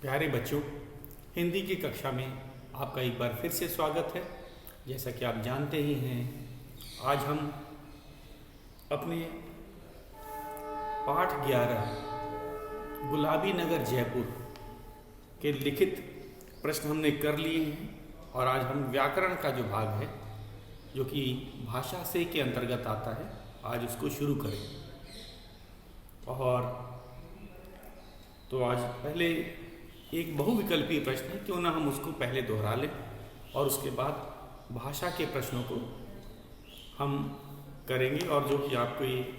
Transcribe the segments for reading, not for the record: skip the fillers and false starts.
प्यारे बच्चों, हिंदी की कक्षा में आपका एक बार फिर से स्वागत है। जैसा कि आप जानते ही हैं, आज हम अपने पाठ 11 गुलाबी नगर जयपुर के लिखित प्रश्न हमने कर लिए हैं और आज हम व्याकरण का जो भाग है, जो कि भाषा से के अंतर्गत आता है, आज उसको शुरू करें। और तो आज पहले एक बहुविकल्पीय प्रश्न है, क्यों ना हम उसको पहले दोहरा लें और उसके बाद भाषा के प्रश्नों को हम करेंगे, और जो कि आपको ये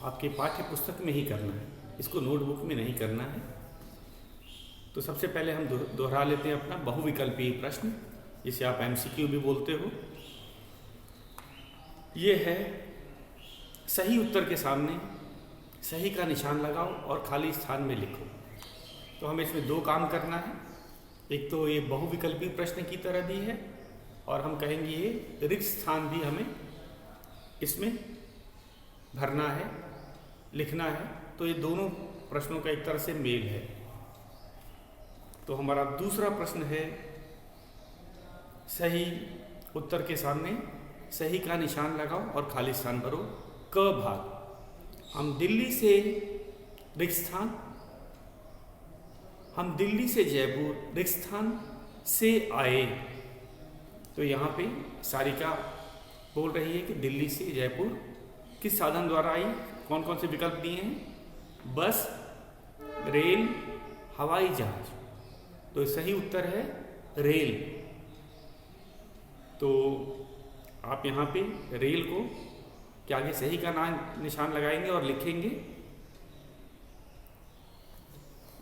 आपके पाठ्य पुस्तक में ही करना है, इसको नोटबुक में नहीं करना है। तो सबसे पहले हम दोहरा लेते हैं अपना बहुविकल्पीय प्रश्न, जिसे आप MCQ भी बोलते हो। ये है, सही उत्तर के सामने सही का निशान लगाओ और खाली स्थान में लिखो। तो हमें इसमें दो काम करना है। एक तो ये बहुविकल्पीय प्रश्न की तरह दी है, और हम कहेंगे ये रिक्त स्थान भी हमें इसमें भरना है, लिखना है। तो ये दोनों प्रश्नों का एक तरह से मेल है। तो हमारा दूसरा प्रश्न है, सही उत्तर के सामने सही का निशान लगाओ और खाली स्थान भरो। क भाग, हम दिल्ली से रिक्त स्थान, हम दिल्ली से जयपुर रिक्त स्थान से आए। तो यहाँ पे सारिका बोल रही है कि दिल्ली से जयपुर किस साधन द्वारा आई। कौन कौन से विकल्प दिए हैं? बस, रेल, हवाई जहाज। तो सही उत्तर है रेल। तो आप यहाँ पे रेल को के आगे सही का निशान लगाएंगे और लिखेंगे,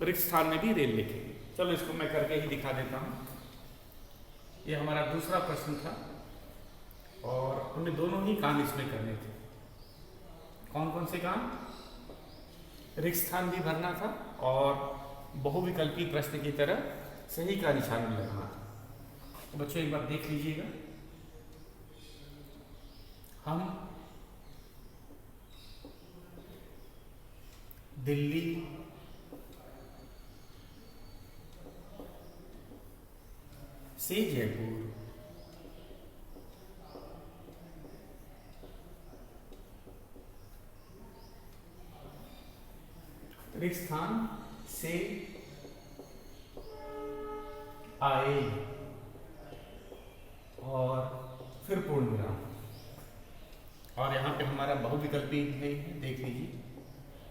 रिक्त स्थान में भी रेल लिखेंगे। चलो इसको मैं करके ही दिखा देता हूँ। ये हमारा दूसरा प्रश्न था और हमें दोनों ही काम इसमें करने थे। कौन कौन से काम? रिक्त स्थान भी भरना था और बहुविकल्पीय प्रश्न की तरह सही का निशान भी लगाना था। तो बच्चों एक बार देख लीजिएगा, हम दिल्ली से जयपुर रिक्त स्थान से आए और फिर पूर्ण विराम। और यहाँ पे हमारा बहुविकल्पी है, देख लीजिए।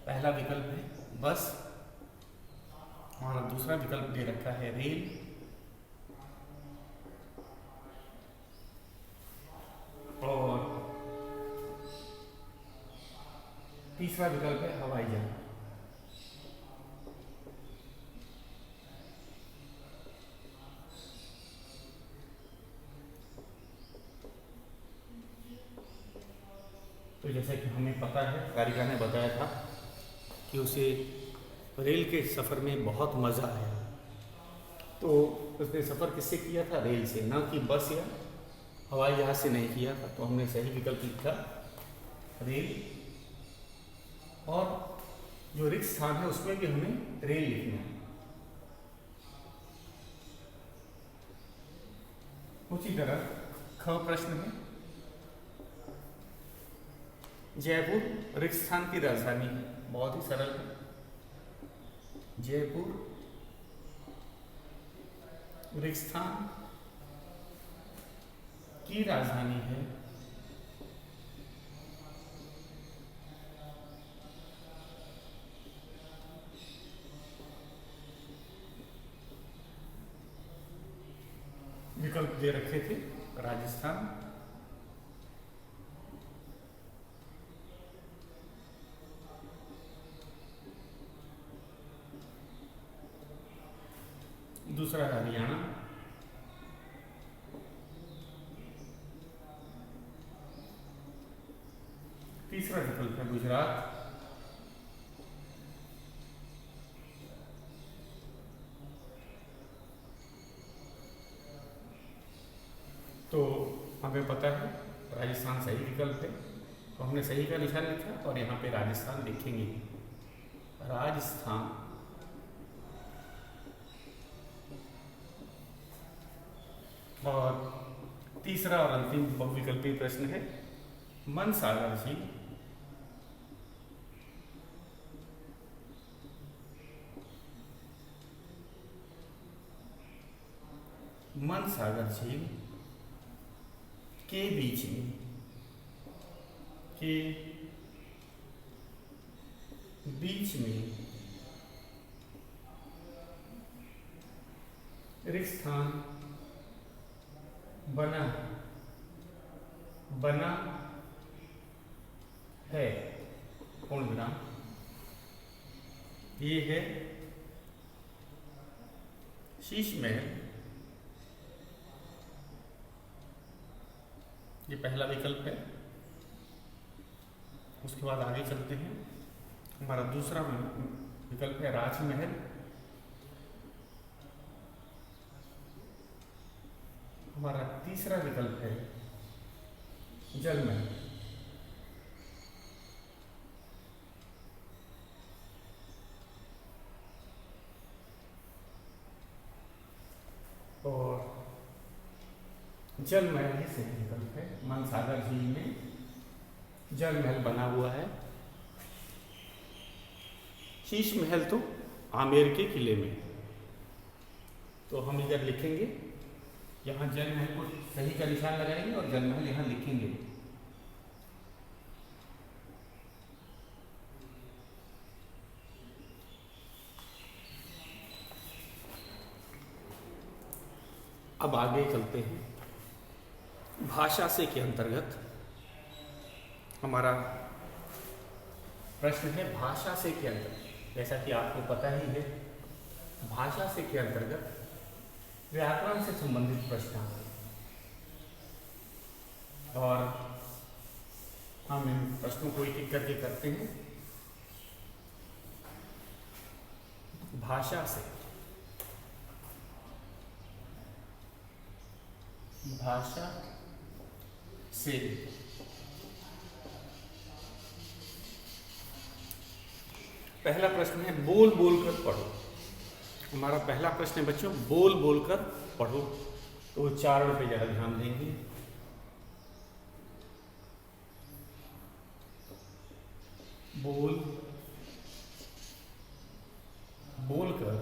पहला विकल्प है बस, हमारा दूसरा विकल्प दे रखा है रेल, और तीसरा विकल्प है हवाई जहाज। तो जैसा कि हमें पता है, कारिका ने बताया था कि उसे रेल के सफ़र में बहुत मज़ा आया। तो उसने सफ़र किससे किया था? रेल से, ना कि बस या हवाई जहाज से नहीं किया था। तो हमने सही विकल्प लिखा रेल, और जो रिक्त स्थान है उसमें भी हमें रेल लिखना है। उसी तरह ख प्रश्न है, जयपुर रिक्त स्थान की राजधानी है। बहुत ही सरल है, जयपुर रिक्त स्थान की राजधानी है। विकल्प दे रखे थे राजस्थान, दूसरा हरियाणा, तीसरा विकल्प है गुजरात, तो हमें पता है राजस्थान सही विकल्प है। तो हमने सही का निशान लिखा और यहाँ पे राजस्थान लिखेंगे। राजस्थान तीसरा और अंतिम बहुविकल्पी प्रश्न है, मन सागर झील मन सागर झील के बीच में रिक्त स्थान बना है, पूर्ण विराम। ये है शीश महल, ये पहला विकल्प है। उसके बाद आगे चलते हैं। हमारा दूसरा विकल्प है राजमहल, हमारा तीसरा विकल्प है जलमहल। और जलमहल ही सही विकल्प है। मन सागर झील में जलमहल बना हुआ है। शीश महल तो आमेर के किले में। तो हम इधर लिखेंगे, यहाँ जलमहल को सही का निशान लगाएंगे और जलमहल यहाँ लिखेंगे। अब आगे चलते हैं। भाषा से के अंतर्गत हमारा प्रश्न है भाषा से के अंतर्गत। जैसा कि आपको पता ही है, भाषा से के अंतर्गत व्याकरण से संबंधित प्रश्न आते हैं और हम इन प्रश्नों को एक एक करके करते हैं। भाषा से पहला प्रश्न है बोल बोल कर पढ़ो। हमारा पहला प्रश्न है बच्चों, बोल बोल कर पढ़ो। तो उच्चारण पे जरा ध्यान देंगे। बोल बोल कर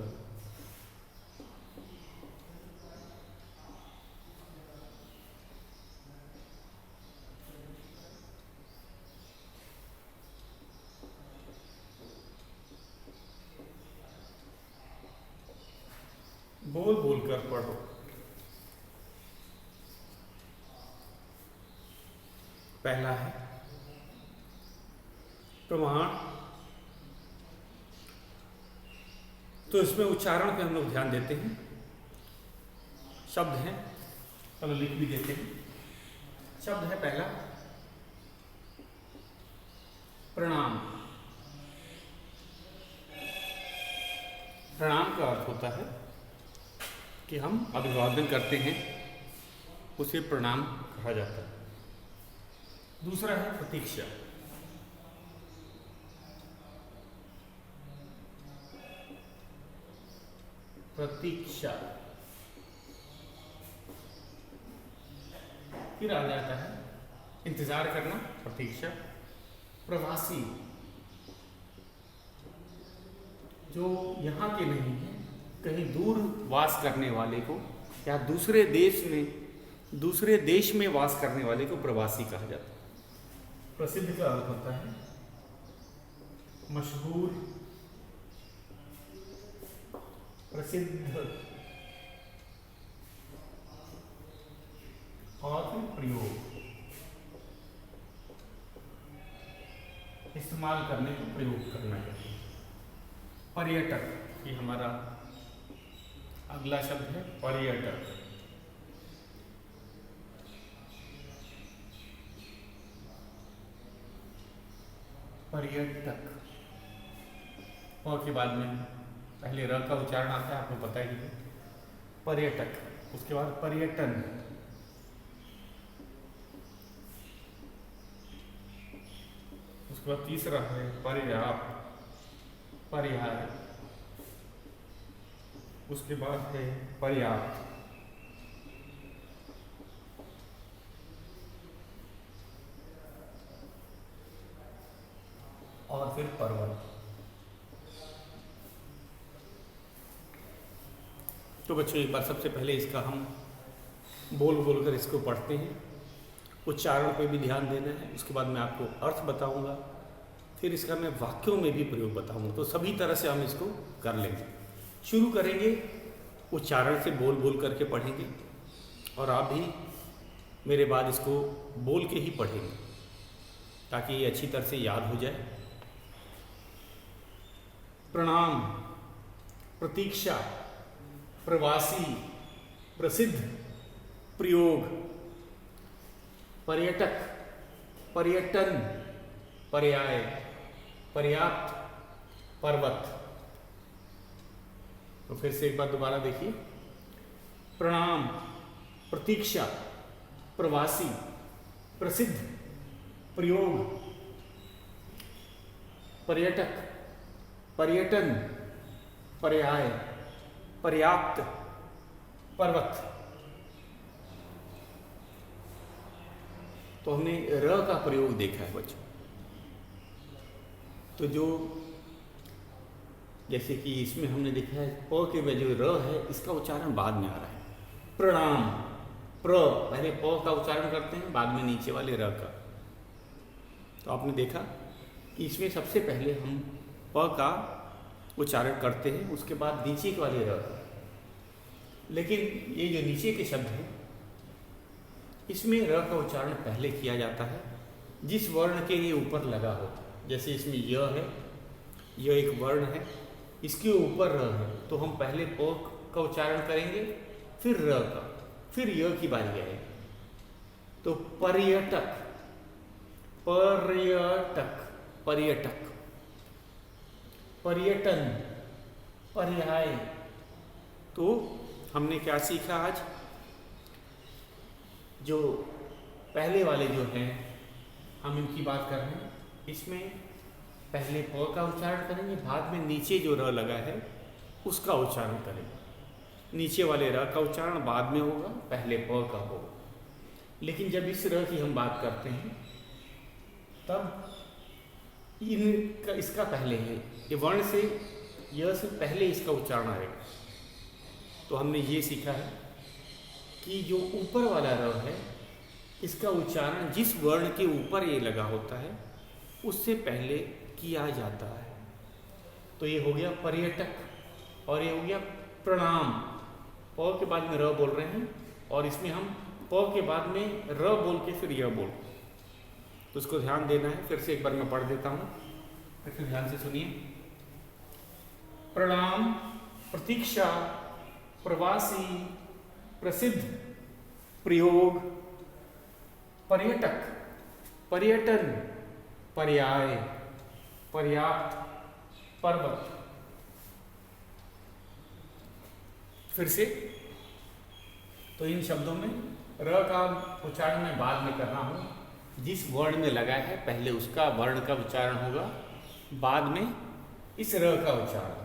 बोल बोल कर पढ़ो। पहला है प्रमाण। तो इसमें उच्चारण पे हम लोग ध्यान देते हैं। शब्द है, चलो लिख भी देते हैं। शब्द है पहला प्रणाम। प्रणाम का अर्थ होता है कि हम अभिवादन करते हैं, उसे प्रणाम कहा जाता है। दूसरा है प्रतीक्षा। प्रतीक्षा फिर आ जाता है इंतजार करना, प्रतीक्षा। प्रवासी, जो यहाँ के नहीं है, कहीं दूर वास करने वाले को या दूसरे देश में वास करने वाले को प्रवासी कहा जाता है। प्रसिद्ध का अर्थ होता है मशहूर, प्रसिद्ध और प्रयोग, इस्तेमाल करने को प्रयोग करना चाहिए। पर्यटक, ये हमारा अगला शब्द है पर्यटक। पर्यटक और के बाद में पहले र का उच्चारण आता है, आपको पता ही है। पर्यटक, उसके बाद पर्यटन, उसके बाद तीसरा है पर्याप्त, पर्याय, उसके बाद है पर्याप्त, फिर पर्वत। तो बच्चों एक बार सबसे पहले इसका हम बोल बोल कर इसको पढ़ते हैं। उच्चारण पे भी ध्यान देना है। उसके बाद मैं आपको अर्थ बताऊंगा, फिर इसका मैं वाक्यों में भी प्रयोग बताऊंगा। तो सभी तरह से हम इसको कर लेंगे। शुरू करेंगे उच्चारण से, बोल बोल करके पढ़ेंगे और आप भी मेरे बाद इसको बोल के ही पढ़ेंगे ताकि ये अच्छी तरह से याद हो जाए। प्रणाम, प्रतीक्षा, प्रवासी, प्रसिद्ध, प्रयोग, पर्यटक, पर्यटन, पर्याय, पर्याप्त, पर्वत। तो फिर से एक बार दोबारा देखिए। प्रणाम, प्रतीक्षा, प्रवासी, प्रसिद्ध, प्रयोग, पर्यटक, पर्यटन, पर्याय, पर्याप्त, पर्वत। तो हमने र का प्रयोग देखा है बच्चों। तो जो जैसे कि इसमें हमने देखा है प के में जो र है इसका उच्चारण बाद में आ रहा है। प्रणाम, प्र पहले प का उच्चारण करते हैं, बाद में नीचे वाले र का। तो आपने देखा कि इसमें सबसे पहले हम प का उच्चारण करते हैं, उसके बाद नीचे वाले र का। लेकिन ये जो नीचे के शब्द हैं इसमें र का उच्चारण पहले किया जाता है जिस वर्ण के लिए ऊपर लगा होता है। जैसे इसमें य है, यह एक वर्ण है, इसके ऊपर र है, तो हम पहले प का उच्चारण करेंगे, फिर र का, फिर य की बारी आएगी। तो पर्यटक, पर्यटक, पर्यटक, पर्यटन, पर्याय। तो हमने क्या सीखा आज? जो पहले वाले जो हैं हम इनकी बात कर रहे हैं, इसमें पहले प का उच्चारण करेंगे, बाद में नीचे जो र लगा है उसका उच्चारण करेंगे। नीचे वाले र का उच्चारण बाद में होगा, पहले प का होगा। लेकिन जब इस र की हम बात करते हैं तब इनका इसका पहले है, ये वर्ण से य से पहले इसका उच्चारण आएगा। तो हमने ये सीखा है कि जो ऊपर वाला र है इसका उच्चारण जिस वर्ण के ऊपर ये लगा होता है उससे पहले किया जाता है। तो ये हो गया पर्यटक और ये हो गया प्रणाम। प के बाद में र बोल रहे हैं और इसमें हम प के बाद में र बोल के फिर य बोल, तो उसको ध्यान देना है। फिर से एक बार मैं पढ़ देता हूँ, फिर ध्यान से सुनिए। प्रणाम, प्रतीक्षा, प्रवासी, प्रसिद्ध, प्रयोग, पर्यटक, पर्यटन, पर्याय, पर्याप्त, पर्वत। फिर से, तो इन शब्दों में र का उच्चारण मैं बाद में कर रहा हूँ। जिस वर्ण में लगा है पहले उसका वर्ण का उच्चारण होगा, बाद में इस र का उच्चारण।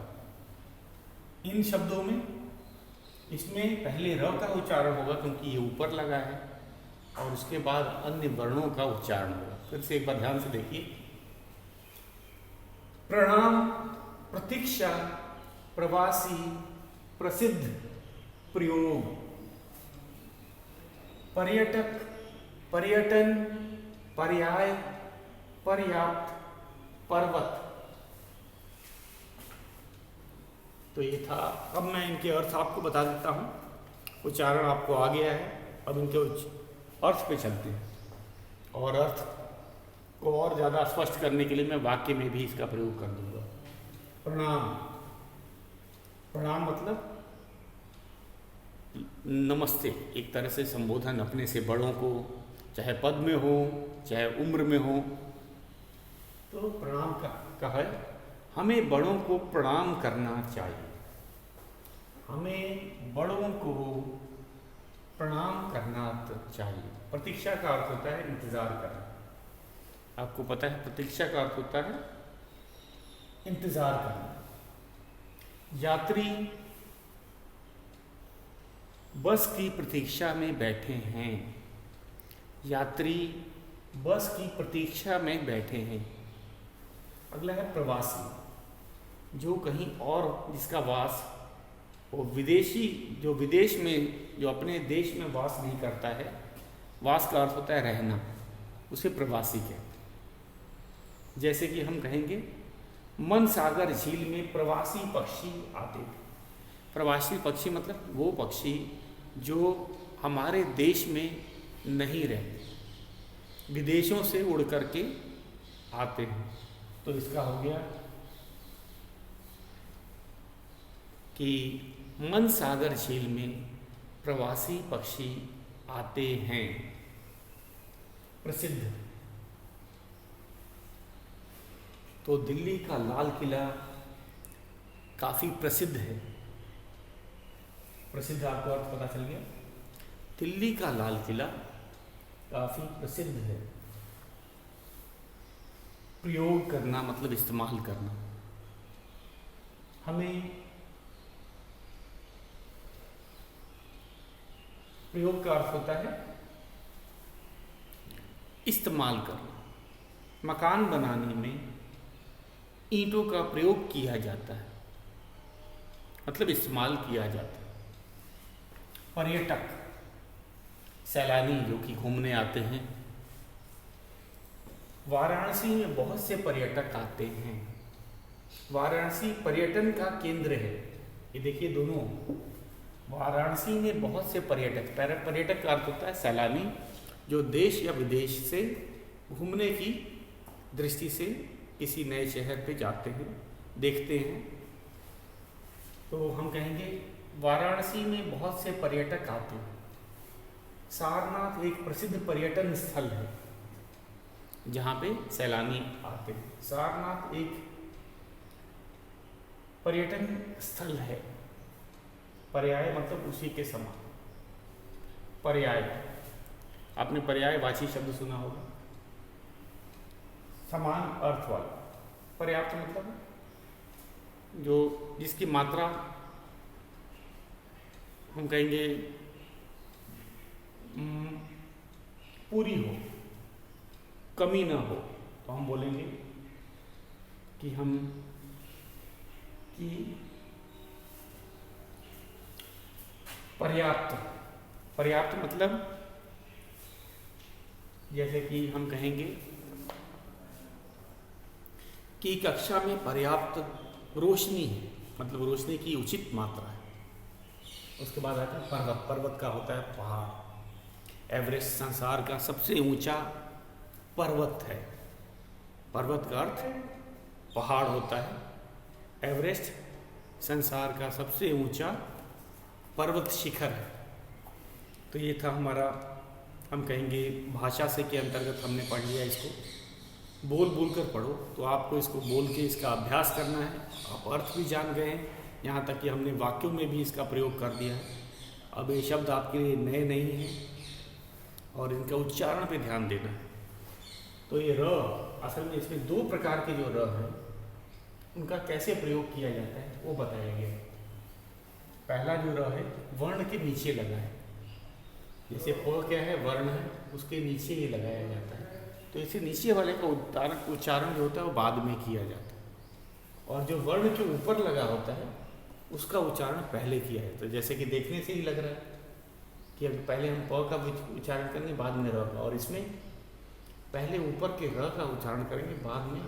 इन शब्दों में इसमें पहले र का उच्चारण होगा क्योंकि ये ऊपर लगा है, और उसके बाद अन्य वर्णों का उच्चारण होगा। फिर से एक बार ध्यान से देखिए। प्रणाम, प्रतीक्षा, प्रवासी, प्रसिद्ध, प्रयोग, पर्यटक, पर्यटन, पर्याय, पर्याप्त, पर्वत। तो ये था। अब मैं इनके अर्थ आपको बता देता हूँ। उच्चारण आपको आ गया है, अब इनके अर्थ पे चलते हैं। और अर्थ को और ज़्यादा स्पष्ट करने के लिए मैं वाक्य में भी इसका प्रयोग कर दूंगा। प्रणाम, प्रणाम मतलब नमस्ते, एक तरह से संबोधन अपने से बड़ों को, चाहे पद में हो चाहे उम्र में हो। तो प्रणाम का है, हमें बड़ों को प्रणाम करना चाहिए। हमें बड़ों को प्रणाम करना चाहिए। प्रतीक्षा का अर्थ होता है इंतजार करना। आपको पता है प्रतीक्षा का अर्थ होता है इंतजार करना। यात्री बस की प्रतीक्षा में बैठे हैं। यात्री बस की प्रतीक्षा में बैठे हैं। अगला है प्रवासी, जो कहीं और जिसका वास, वो विदेशी, जो विदेश में, जो अपने देश में वास नहीं करता है, वास का अर्थ होता है रहना, उसे प्रवासी कहते हैं। जैसे कि हम कहेंगे मन सागर झील में प्रवासी पक्षी आते थे। प्रवासी पक्षी मतलब वो पक्षी जो हमारे देश में नहीं रहते, विदेशों से उड़ करके आते हैं। तो इसका हो गया कि मन सागर झील में प्रवासी पक्षी आते हैं। प्रसिद्ध, तो दिल्ली का लाल किला काफ़ी प्रसिद्ध है। प्रसिद्ध आपको अर्थ पता चल गया। दिल्ली का लाल किला काफ़ी प्रसिद्ध है। प्रयोग करना मतलब इस्तेमाल करना। हमें प्रयोग का अर्थ होता है इस्तेमाल करना। मकान बनाने में ईंटों का प्रयोग किया जाता है, मतलब इस्तेमाल किया जाता है। पर्यटक, सैलानी जो कि घूमने आते हैं। वाराणसी में बहुत से पर्यटक आते हैं। वाराणसी पर्यटन का केंद्र है। ये देखिए दोनों, वाराणसी में बहुत से पर्यटक, पर्यटक का अर्थ होता है सैलानी, जो देश या विदेश से घूमने की दृष्टि से किसी नए शहर पे जाते हैं, देखते हैं। तो हम कहेंगे वाराणसी में बहुत से पर्यटक आते हैं। सारनाथ एक प्रसिद्ध पर्यटन स्थल है जहाँ पे सैलानी आते हैं। सारनाथ एक पर्यटन स्थल है। पर्याय मतलब उसी के समान। पर्याय, आपने पर्यायवाची शब्द सुना होगा, समान अर्थ वाला। पर्याप्त मतलब जो जिसकी मात्रा हम कहेंगे पूरी हो, कमी ना हो, तो हम बोलेंगे कि पर्याप्त। पर्याप्त मतलब जैसे कि हम कहेंगे कि कक्षा में पर्याप्त रोशनी है, मतलब रोशनी की उचित मात्रा है। उसके बाद आता है पर्वत। पर्वत का होता है पहाड़। एवरेस्ट संसार का सबसे ऊंचा पर्वत है। पर्वत का अर्थ पहाड़ होता है। एवरेस्ट संसार का सबसे ऊंचा पर्वत शिखर है। तो ये था हमारा, हम कहेंगे भाषा से के अंतर्गत हमने पढ़ लिया। इसको बोल बोल कर पढ़ो, तो आपको इसको बोल के इसका अभ्यास करना है। आप अर्थ भी जान गए हैं, यहाँ तक कि हमने वाक्यों में भी इसका प्रयोग कर दिया है। अब ये शब्द आपके लिए नए नहीं हैं और इनका उच्चारण पे ध्यान देना है। तो ये र, असल में इसमें दो प्रकार के जो र हैं उनका कैसे प्रयोग किया जाता है वो बताया गया है। पहला जो र है वर्ण के नीचे लगा है। जैसे प क्या है, वर्ण है, उसके नीचे ये लगाया जाता है। तो इसे नीचे वाले का उच्चारण जो होता है वो बाद में किया जाता है, और जो वर्ण के ऊपर लगा होता है उसका उच्चारण पहले किया जाता है। जैसे कि देखने से ही लग रहा है कि अब पहले हम प का उच्चारण करेंगे, बाद में र का, और इसमें पहले ऊपर के र का उच्चारण करेंगे, बाद में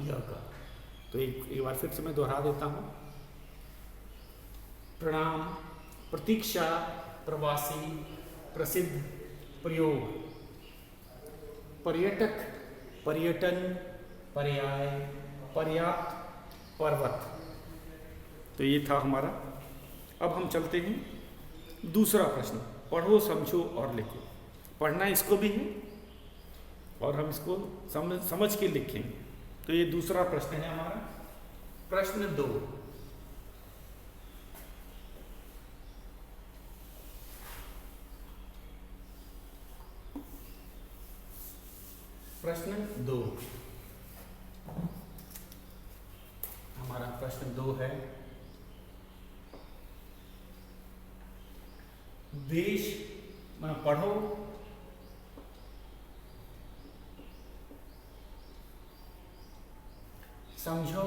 य का। तो एक बार फिर से मैं दोहरा देता हूँ। प्रणाम, प्रतीक्षा, प्रवासी, प्रसिद्ध, प्रयोग, पर्यटक, पर्यटन, पर्याय, पर्याप्त, पर्वत। तो ये था हमारा। अब हम चलते हैं दूसरा प्रश्न। पढ़ो, समझो और लिखो। पढ़ना इसको भी है और हम इसको समझ के लिखेंगे। तो ये दूसरा प्रश्न है हमारा। प्रश्न 2, प्रश्न 2 हमारा प्रश्न 2 है, देश में पढ़ो, समझो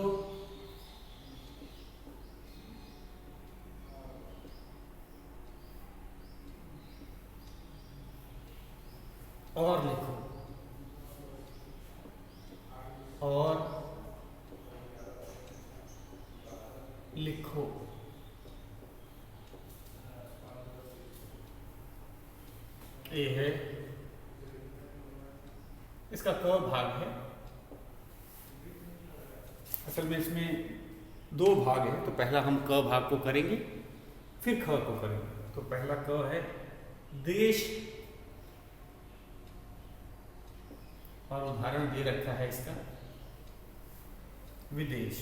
और लिखो, और लिखो। ये है, इसका क भाग है। असल में इसमें दो भाग है, तो पहला हम क भाग को करेंगे, फिर ख को करेंगे। तो पहला क है देश, और उदाहरण दे रखा है इसका विदेश।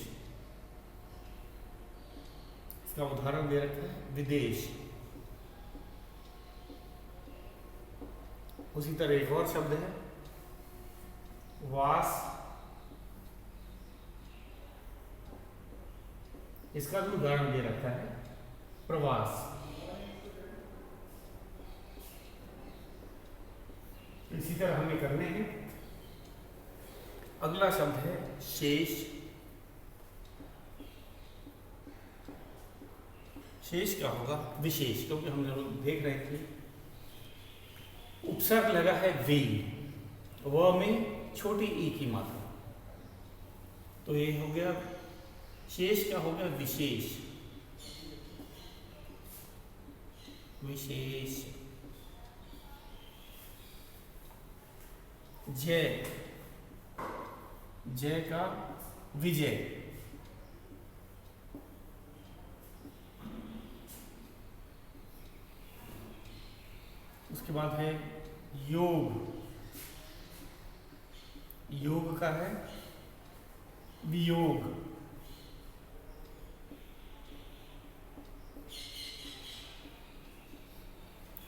इसका उदाहरण दे रखा है विदेश। उसी तरह एक और शब्द है वास। इसका भी उदाहरण दे रखा है प्रवास। इसी तरह हमें करने हैं। अगला शब्द है शेष। शेष क्या होगा? विशेष, क्योंकि हम लोग देख रहे थे उपसर्ग लगा है वी, व में छोटी ई की मात्रा, तो ये हो गया शेष। क्या हो गया? विशेष। विशेष। जय, जय का विजय। उसके बाद है योग। योग का है वियोग।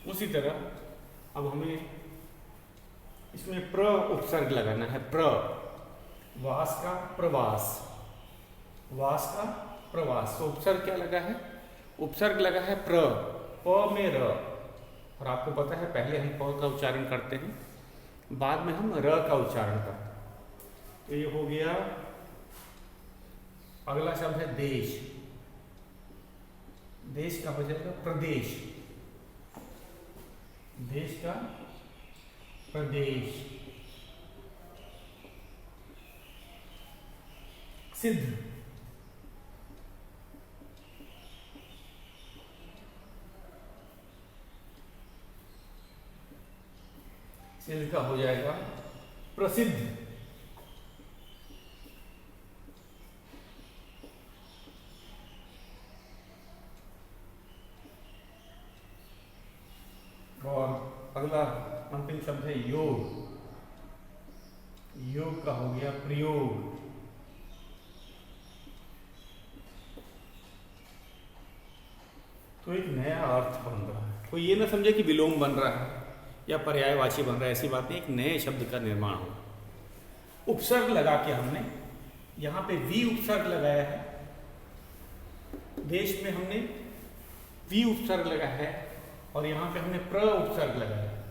उसी तरह अब हमें इसमें प्र उपसर्ग लगाना है। प्र, वास का प्रवास। वास का प्रवास। तो उपसर्ग क्या लगा है? उपसर्ग लगा है प्र, प में र। और आपको पता है पहले हम प का उच्चारण करते हैं, बाद में हम र का उच्चारण करते हैं। तो ये हो गया। अगला शब्द है देश। देश का हो जाएगा प्रदेश। देश का प्रदेश। सिद्ध। सिद्ध का हो जाएगा प्रसिद्ध। और अगला अंतिम शब्द है योग। योग का हो गया प्रयोग। तो एक नया अर्थ बन रहा है। कोई ये ना समझे कि विलोम बन रहा है या पर्यायवाची बन रहा है, ऐसी बात नहीं। एक नए शब्द का निर्माण हो। उपसर्ग लगा के हमने यहाँ पे वी उपसर्ग लगाया है। देश में हमने वी उपसर्ग लगाया है, और यहाँ पे हमने प्र उपसर्ग लगाया है।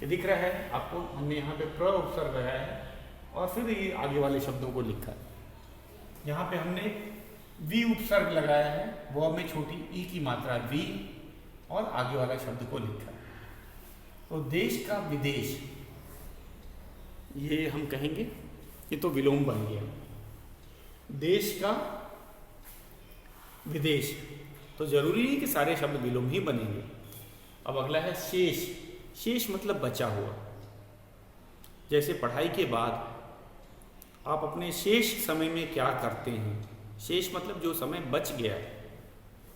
ये दिख रहा है आपको? हमने यहाँ पे प्र उपसर्ग लगाया है और फिर ये आगे वाले शब्दों को लिखा है। यहाँ पे हमने वी उपसर्ग लगाया है, वो में छोटी ई की मात्रा वी, और आगे वाला शब्द को लिखा है। तो देश का विदेश, ये हम कहेंगे ये तो विलोम बन गया। देश का विदेश, तो जरूरी है कि सारे शब्द विलोम ही बनेंगे। अब अगला है शेष। शेष मतलब बचा हुआ। जैसे पढ़ाई के बाद आप अपने शेष समय में क्या करते हैं। शेष मतलब जो समय बच गया है,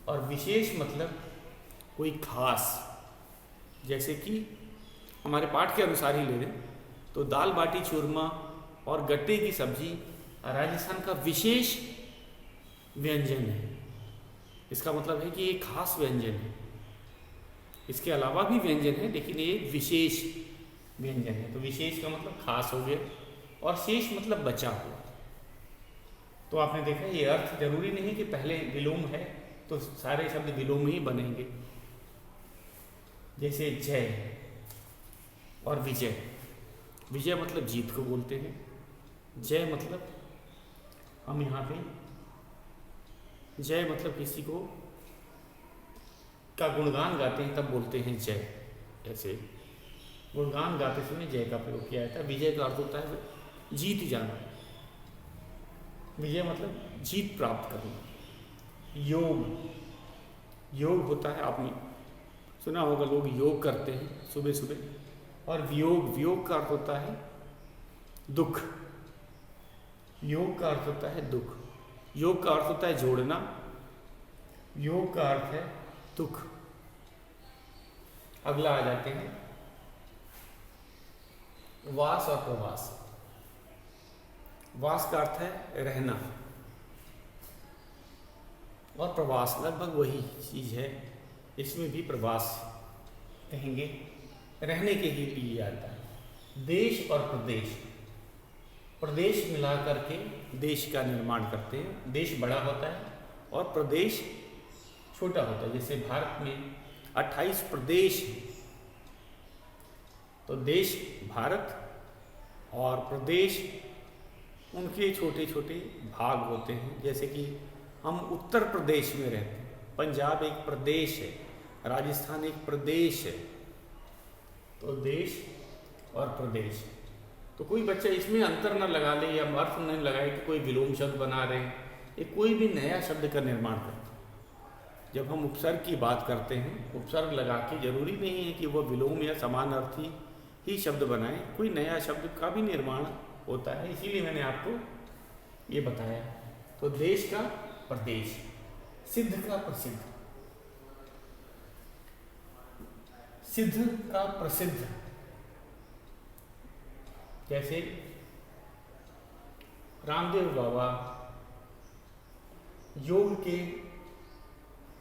और विशेष मतलब कोई खास। जैसे कि हमारे पाठ के अनुसार ही ले लें तो दाल बाटी चूरमा और गट्टे की सब्जी राजस्थान का विशेष व्यंजन है। इसका मतलब है कि ये खास व्यंजन है। इसके अलावा भी व्यंजन है, लेकिन ये विशेष व्यंजन है। तो विशेष का मतलब खास हो गया, और शेष मतलब बचा हुआ। तो आपने देखा ये अर्थ जरूरी नहीं कि पहले विलोम है तो सारे शब्द विलोम ही बनेंगे। जैसे जय और विजय। विजय मतलब जीत को बोलते हैं, जय मतलब हम यहाँ पे जय मतलब किसी को का गुणगान गाते हैं तब बोलते हैं जय। ऐसे गुणगान गाते समय जय का प्रयोग किया जाता है। विजय का अर्थ होता है जीत जाना। विजय मतलब जीत प्राप्त करना। योग होता है, आपने सुना होगा लोग योग करते हैं सुबह सुबह। और वियोग का अर्थ होता है दुख। योग का अर्थ होता है दुख। योग का अर्थ होता है जोड़ना। योग का अर्थ है दुख। अगला आ जाते हैं वास और प्रवास। वास का अर्थ है रहना और प्रवास लगभग वही चीज है। इसमें भी प्रवास कहेंगे, रहने के ही लिए आता है। देश और प्रदेश, प्रदेश मिला करके देश का निर्माण करते हैं। देश बड़ा होता है और प्रदेश छोटा होता है। जैसे भारत में 28 प्रदेश हैं, तो देश भारत और प्रदेश उनके छोटे छोटे भाग होते हैं। जैसे कि हम उत्तर प्रदेश में रहते हैं, पंजाब एक प्रदेश है, राजस्थान एक प्रदेश है। तो देश और प्रदेश, तो कोई बच्चा इसमें अंतर न लगा ले या अर्थ न लगाए कि कोई विलोम शब्द बना रहे हैं, ये कोई भी नया शब्द का निर्माण करते हैं। जब हम उपसर्ग की बात करते हैं, उपसर्ग लगा के जरूरी नहीं है कि वह विलोम या समान अर्थी ही शब्द बनाए, कोई नया शब्द का भी निर्माण होता है। इसीलिए मैंने आपको ये बताया। तो देश का प्रदेश, सिद्ध का प्रसिद्ध, सिद्ध का प्रसिद्ध। जैसे रामदेव बाबा योग के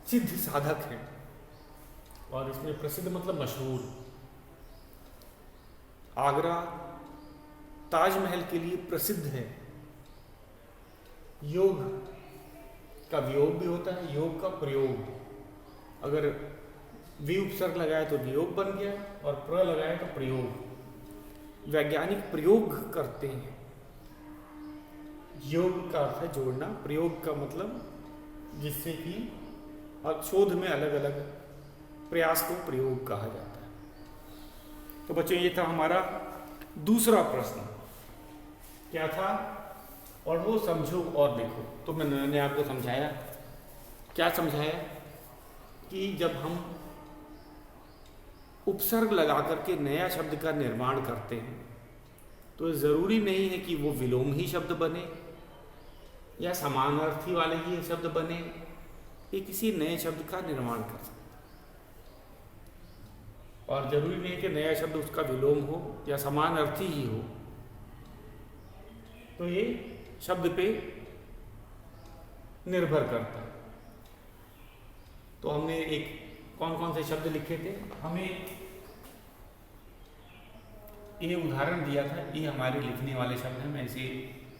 सिद्ध साधक हैं और इसमें प्रसिद्ध मतलब मशहूर। आगरा ताजमहल के लिए प्रसिद्ध है। योग का वियोग भी होता है, योग का प्रयोग। अगर वि उपसर्ग लगाए तो वियोग बन गया और प्र लगाए तो प्रयोग। वैज्ञानिक प्रयोग करते हैं। योग का अर्थ है जोड़ना, प्रयोग का मतलब जिससे कि शोध में अलग अलग प्रयास को प्रयोग कहा जाता है। तो बच्चों ये था हमारा दूसरा प्रश्न। क्या था? पढ़ो, समझो और देखो। तो मैंने आपको समझाया, क्या समझाया कि जब हम उपसर्ग लगा करके नया शब्द का निर्माण करते हैं तो ज़रूरी नहीं है कि वो विलोम ही शब्द बने या समानार्थी वाले ही शब्द बने। ये किसी नए शब्द का निर्माण कर सकते और ज़रूरी नहीं कि नया शब्द उसका विलोम हो या समानार्थी ही हो। तो ये शब्द पे निर्भर करता है। तो हमने एक कौन कौन से शब्द लिखे थे, हमें ये उदाहरण दिया था। ये हमारे लिखने वाले शब्द हैं। मैं इसे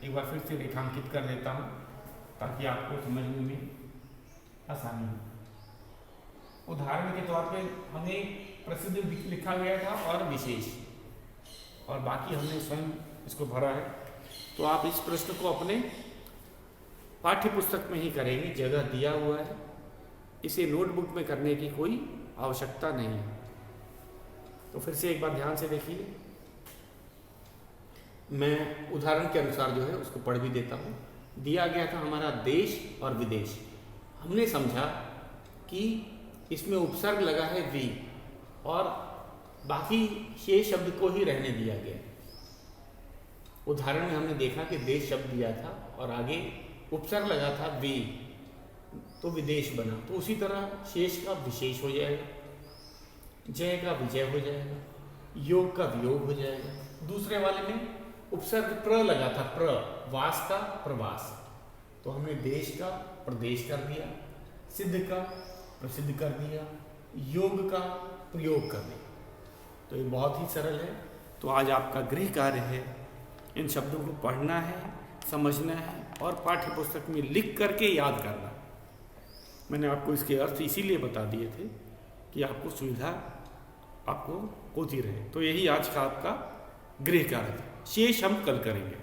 एक बार फिर से रेखांकित कर देता हूँ ताकि आपको समझने में आसानी हो। उदाहरण के तौर पे हमें प्रसिद्ध लिखा गया था और विशेष, और बाकी हमने स्वयं इसको भरा है। तो आप इस प्रश्न को अपने पाठ्य पुस्तक में ही करेंगे, जगह दिया हुआ है। इसे नोटबुक में करने की कोई आवश्यकता नहीं है। तो फिर से एक बार ध्यान से देखिए, मैं उदाहरण के अनुसार जो है उसको पढ़ भी देता हूँ। दिया गया था हमारा देश और विदेश। हमने समझा कि इसमें उपसर्ग लगा है वी और बाकी शेष शब्द को ही रहने दिया गया। उदाहरण में हमने देखा कि देश शब्द दिया था और आगे उपसर्ग लगा था वी, तो विदेश बना। तो उसी तरह शेष का विशेष हो जाएगा, जय का विजय हो जाएगा, योग का वियोग हो जाएगा। दूसरे वाले में उपसर्ग प्र लगा था, प्र, वास का प्रवास। तो हमने देश का प्रदेश कर दिया, सिद्ध का प्रसिद्ध कर दिया, योग का प्रयोग कर दिया। तो ये बहुत ही सरल है। तो आज आपका गृह कार्य है इन शब्दों को पढ़ना है, समझना है और पाठ्य पुस्तक में लिख करके याद करना। मैंने आपको इसके अर्थ इसीलिए बता दिए थे कि आपको सुविधा आपको होती रहे। तो यही आज का आपका गृह कार्य था। शेष हम कल करेंगे।